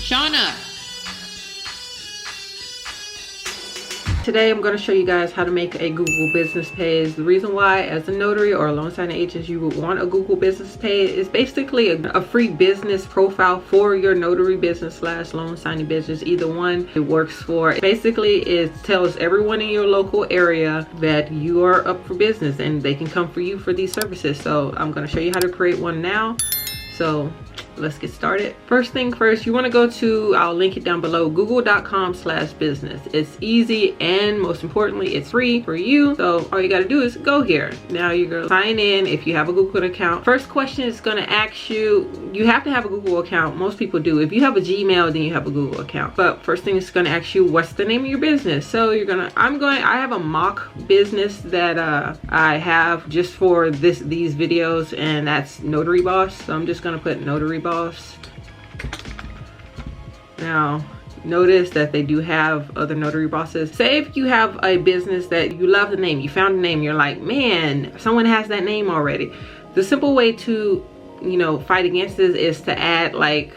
Shauna. Today I'm going to show you guys how to make a Google business page. The reason why, as a notary or a loan signing agent, you would want a Google business page is basically a free business profile for your notary business slash loan signing business. Either one it works for. Basically it tells everyone in your local area that you are up for business and they can come for you for these services. So I'm going to show you how to create one now. So let's get started. First thing first, you want to go to, I'll link it down below, google.com/business. It's easy, and most importantly, it's free for you. So all you got to do is go here. Now you're going to sign in if you have a Google account. First question is going to ask you, you have to have a Google account. Most people do. If you have a Gmail, then you have a Google account. But first thing it's going to ask you, what's the name of your business? So you're going to, I have a mock business that I have just for these videos, and that's Notary Boss. So I'm just going to put Notary Boss. Now notice that they do have other notary bosses. Say if you have a business that you love the name, you found a name, you're like, man, someone has that name already. The simple way to, you know, fight against this is to add like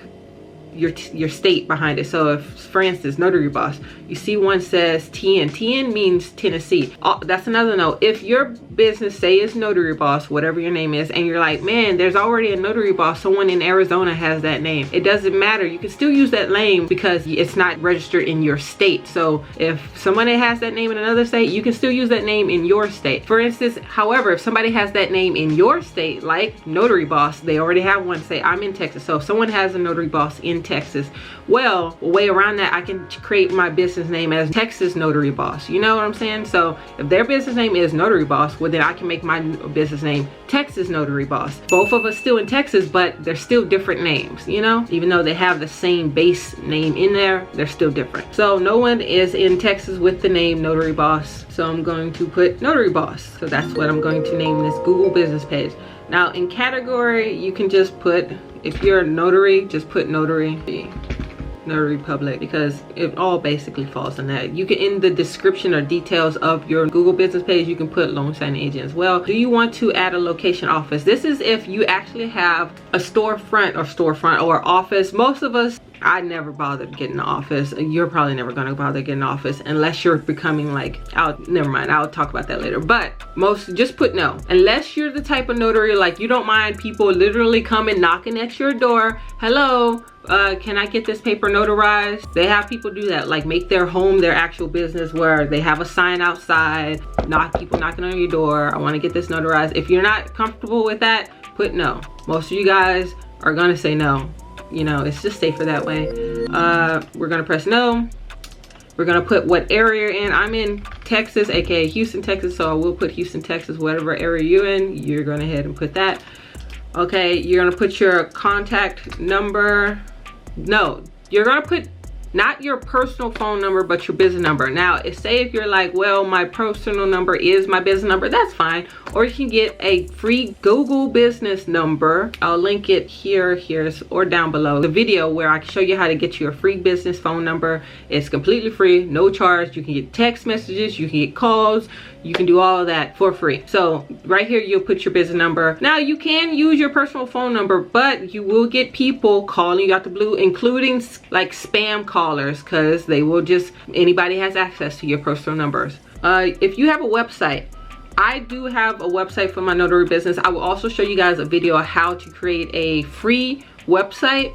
your state behind it. So if, for instance, Notary Boss, you see one says TN. TN means Tennessee. That's another note. If your business say is Notary Boss, whatever your name is, and you're like, man, there's already a Notary Boss, someone in Arizona has that name, it doesn't matter. You can still use that name because it's not registered in your state. So if somebody has that name in another state, you can still use that name in your state. For instance, however, if somebody has that name in your state, like Notary Boss, they already have one. Say I'm in Texas, so if someone has a Notary Boss in Texas, well, a way around that, I can create my business name as Texas Notary Boss. You know what I'm saying? So if their business name is Notary Boss, well, then I can make my business name Texas Notary Boss. Both of us still in Texas, but they're still different names, you know? Even though they have the same base name in there, they're still different. So no one is in Texas with the name Notary Boss, so I'm going to put Notary Boss. So that's what I'm going to name this Google business page. Now in category, you can just put, if you're a notary, just put notary public, because it all basically falls in that. You can, in the description or details of your Google business page, you can put loan signing agent as well. Do you want to add a location office? This is if you actually have a storefront or office. Most of us, I never bothered getting an office. You're probably never gonna bother getting an office unless you're becoming like, never mind, I'll talk about that later. But most, just put no. Unless you're the type of notary, like you don't mind people literally coming knocking at your door. Hello, can I get this paper notarized? They have people do that, like make their home their actual business, where they have a sign outside, people knocking on your door. I want to get this notarized. If you're not comfortable with that, put no. Most of you guys are gonna say no. You know, it's just safer that way. We're gonna press no. We're gonna put what area you're in. I'm in Texas, aka Houston, Texas, so I will put Houston, Texas. Whatever area you're in, you're gonna head and put that. Okay, you're gonna put your contact number. No, you're gonna put not your personal phone number, but your business number. Now, say if you're like, well, my personal number is my business number, that's fine. Or you can get a free Google business number. I'll link it here, or down below. The video where I can show you how to get you a free business phone number. It's completely free, no charge. You can get text messages, you can get calls, you can do all of that for free. So right here, you'll put your business number. Now you can use your personal phone number, but you will get people calling you out the blue, including like spam callers, because they will just, anybody has access to your personal numbers. If you have a website, I do have a website for my notary business. I will also show you guys a video of how to create a free website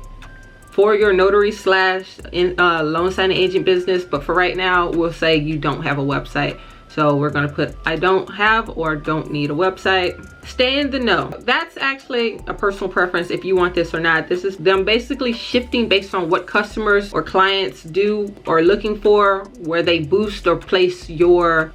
for your notary slash loan signing agent business. But for right now, we'll say you don't have a website. So we're gonna put I don't have or don't need a website. Stay in the know. That's actually a personal preference if you want this or not. This is them basically shifting based on what customers or clients do or looking for, where they boost or place your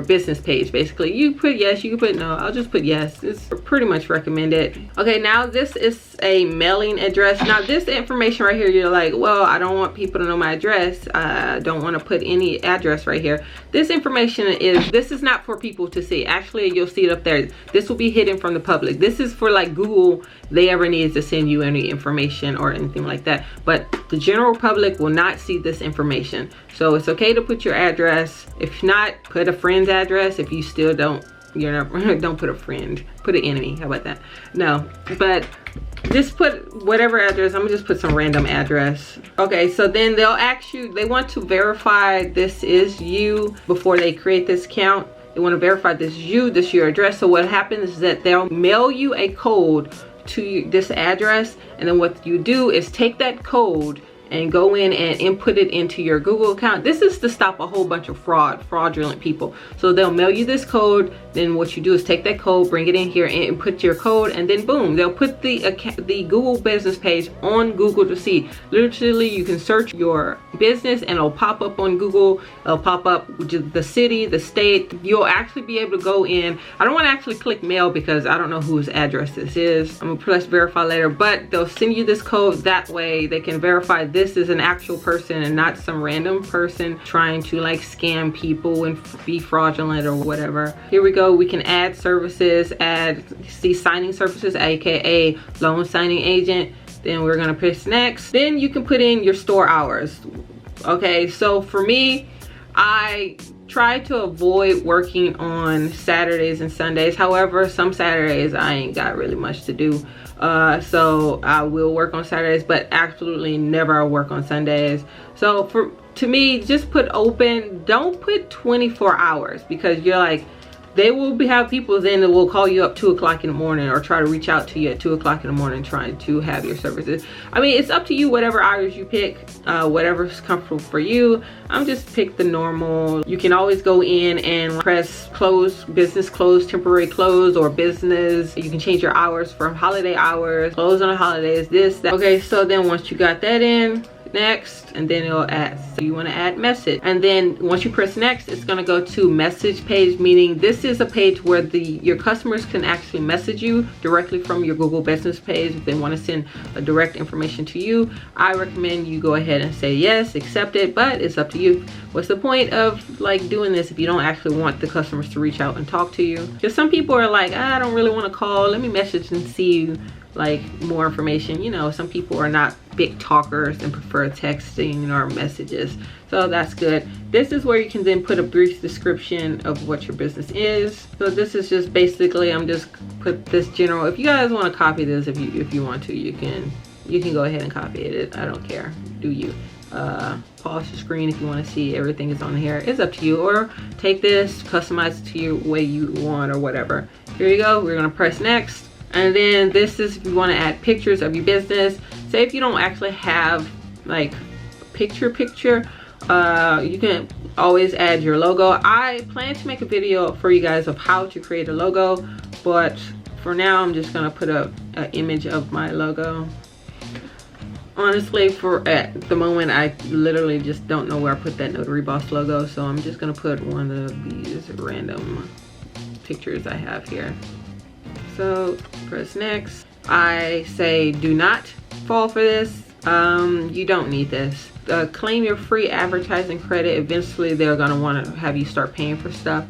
business page. Basically, you put yes, you can put no. I'll just put yes. It's pretty much recommended. Okay, now this is a mailing address. Now this information right here, you're like, well, I don't want people to know my address. I don't want to put any address right here. This information is not for people to see. Actually, you'll see it up there. This will be hidden from the public. This is for like Google, they ever needs to send you any information or anything like that. But the general public will not see this information. So it's okay to put your address. If not, put a friend's address. If you still don't, don't put a friend, put an enemy. How about that? No, but just put whatever address. I'm gonna just put some random address. Okay, so then they'll ask you, they want to verify this is you before they create this account. They want to verify this is you, this is your address. So what happens is that they'll mail you a code to this address, and then what you do is take that code and go in and input it into your Google account. This is to stop a whole bunch of fraudulent people. So they'll mail you this code, then what you do is take that code, bring it in here and put your code, and then boom, they'll put the Google business page on Google to see. Literally, you can search your business and it'll pop up on Google. It'll pop up the city, the state. You'll actually be able to go in. I don't want to actually click mail because I don't know whose address this is. I'm gonna press verify later, but they'll send you this code. That way they can verify this is an actual person and not some random person trying to like scam people and be fraudulent or whatever. Here we go. We can add services, see signing services, aka loan signing agent. Then we're gonna press next. Then you can put in your store hours. Okay, so for me, I try to avoid working on Saturdays and Sundays. However, some Saturdays I ain't got really much to do. So I will work on Saturdays, but absolutely never work on Sundays. So to me, just put open, don't put 24 hours, because you're like, they will have people then that will call you up 2 o'clock in the morning or try to reach out to you at 2 o'clock in the morning trying to have your services. I mean, it's up to you, whatever hours you pick, whatever's comfortable for you. I'm just pick the normal. You can always go in and press close, business close, temporary close, or business. You can change your hours from holiday hours, close on the holidays, this, that. Okay, so then once you got that in, next, and then it'll add, so you want to add message, and then once you press next, it's going to go to message page, meaning this is a page where your customers can actually message you directly from your Google business page if they want to send a direct information to you. I recommend you go ahead and say yes, accept it, but it's up to you. What's the point of like doing this if you don't actually want the customers to reach out and talk to you? Because some people are like, I don't really want to call, let me message and see like more information. You know, some people are not big talkers and prefer texting or messages, so that's good. This is where you can then put a brief description of what your business is. So this is just basically, I'm just put this general. If you guys want to copy this, if you want to, you can go ahead and copy it. I don't care, do you. Pause the screen if you want to see everything is on here. It's up to you, or take this, customize it to your way you want or whatever. Here you go. We're gonna press next. And then this is if you want to add pictures of your business. Say if you don't actually have like picture, you can always add your logo. I plan to make a video for you guys of how to create a logo, but for now I'm just gonna put an image of my logo. Honestly, for at the moment, I literally just don't know where I put that Notary Boss logo, so I'm just gonna put one of these random pictures I have here. So press next. I say do not fall for this. You don't need this. Claim your free advertising credit. Eventually they're gonna want to have you start paying for stuff.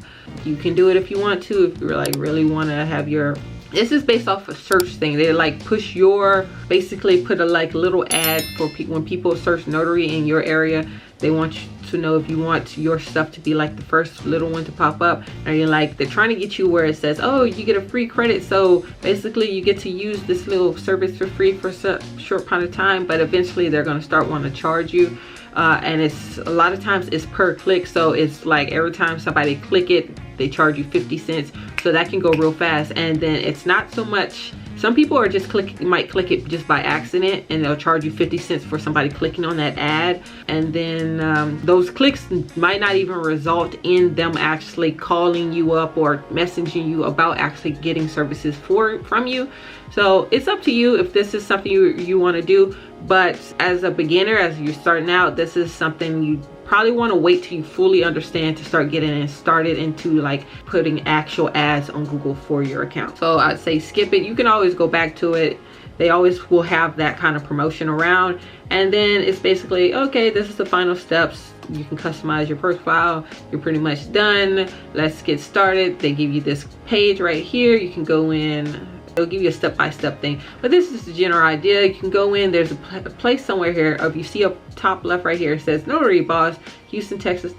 You can do it if you want to, if you like really want to have your, this is based off a search thing. They like push your, basically put a like little ad for people when people search notary in your area. They want you to know if you want your stuff to be like the first little one to pop up, and you're like, they're trying to get you where it says, oh, you get a free credit, so basically you get to use this little service for free for a short period of time, but eventually they're going to start wanting to charge you. And it's a lot of times it's per click, so it's like every time somebody click it, they charge you 50 cents, so that can go real fast. And then it's not so much, some people are just might click it just by accident, and they'll charge you 50 cents for somebody clicking on that ad. And then those clicks might not even result in them actually calling you up or messaging you about actually getting services from you. So it's up to you if this is something you want to do. But as a beginner, as you're starting out, this is something you probably want to wait till you fully understand to start getting it started into like putting actual ads on Google for your account. So I'd say skip it. You can always go back to it. They always will have that kind of promotion around. And then it's basically, okay, this is the final steps. You can customize your profile. You're pretty much done. Let's get started. They give you this page right here. You can go in. It'll give you a step-by-step thing, but this is the general idea. You can go in, there's a place somewhere here, if you see up top left right here, it says Notary Boss, Houston, Texas, ...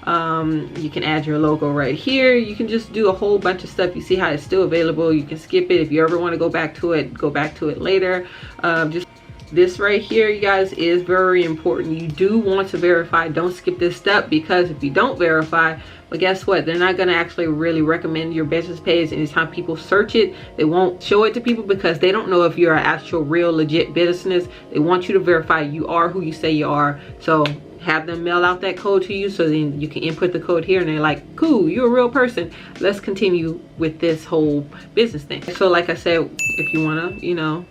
You can add your logo right here. You can just do a whole bunch of stuff. You see how it's still available. You can skip it if you ever want to go back to it later. Just this right here, you guys, is very important. You do want to verify. Don't skip this step, because if you don't verify, but guess what, they're not going to actually really recommend your business page. Anytime people search it, they won't show it to people because they don't know if you're an actual real legit business. They want you to verify you are who you say you are. So have them mail out that code to you, so then you can input the code here and they're like, cool, you're a real person, let's continue with this whole business thing. So like I said, if you want to, you know,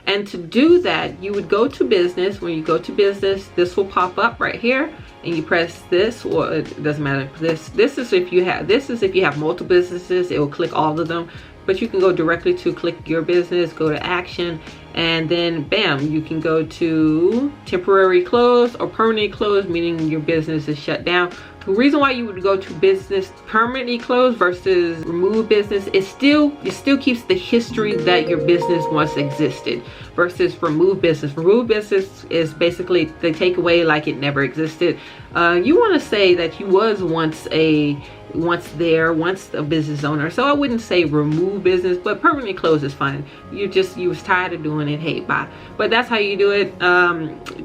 and to do that, you would go to business. When you go to business, this will pop up right here, and you press this, or it doesn't matter. This is if you have multiple businesses, it will click all of them. But you can go directly to click your business, go to action, and then bam, you can go to temporary close or permanently close, meaning your business is shut down. The reason why you would go to business permanently closed versus remove business, it still keeps the history that your business once existed, versus remove business. Remove business is basically they take away like it never existed. You want to say that you was once a business owner, so I wouldn't say remove business, but permanently close is fine. You was tired of doing it, hey, bye. But that's how you do it.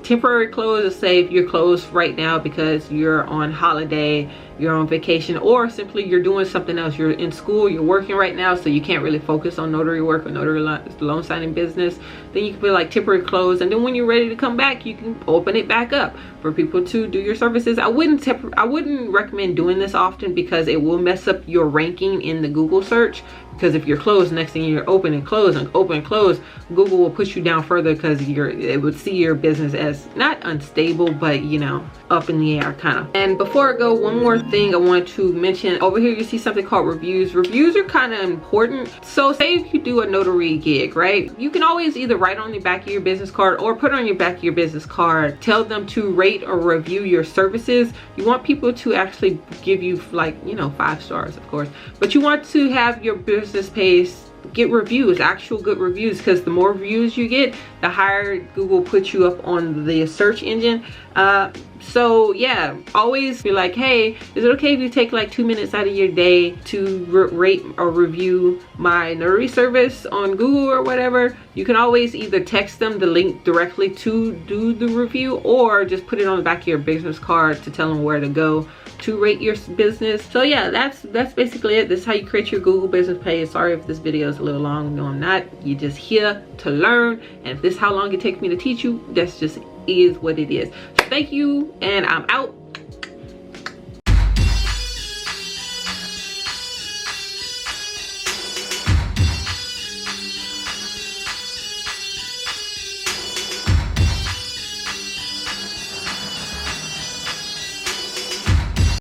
Temporary close is say if you're closed right now because you're on holiday, you're on vacation, or simply you're doing something else. You're in school, you're working right now, so you can't really focus on notary work or notary loan signing business. Then you can be like temporary close, and then when you're ready to come back, you can open it back up for people to do your services. I wouldn't recommend doing this often because it will mess up your ranking in the Google search. Because if you're closed, next thing you're open and close and open and close, Google will push you down further because it would see your business as not unstable, but you know, up in the air kind of. And before I go, one more thing I want to mention. Over here you see something called reviews. Reviews are kind of important. So say if you do a notary gig, right? You can always either write on the back of your business card or put on your back of your business card, tell them to rate or review your services. You want people to actually give you, like, you know, 5 stars, of course, but you want to have your business page get reviews, actual good reviews, because the more reviews you get, the higher Google puts you up on the search engine. So yeah, always be like, hey, is it okay if you take like 2 minutes out of your day to rate or review my notary service on Google or whatever? You can always either text them the link directly to do the review, or just put it on the back of your business card to tell them where to go to rate your business. So yeah, that's basically it. This is how you create your Google business page. Sorry if this video is a little long. No, I'm not. You're just here to learn, and if this is how long it takes me to teach you, that's just is what it is. So thank you, and I'm out.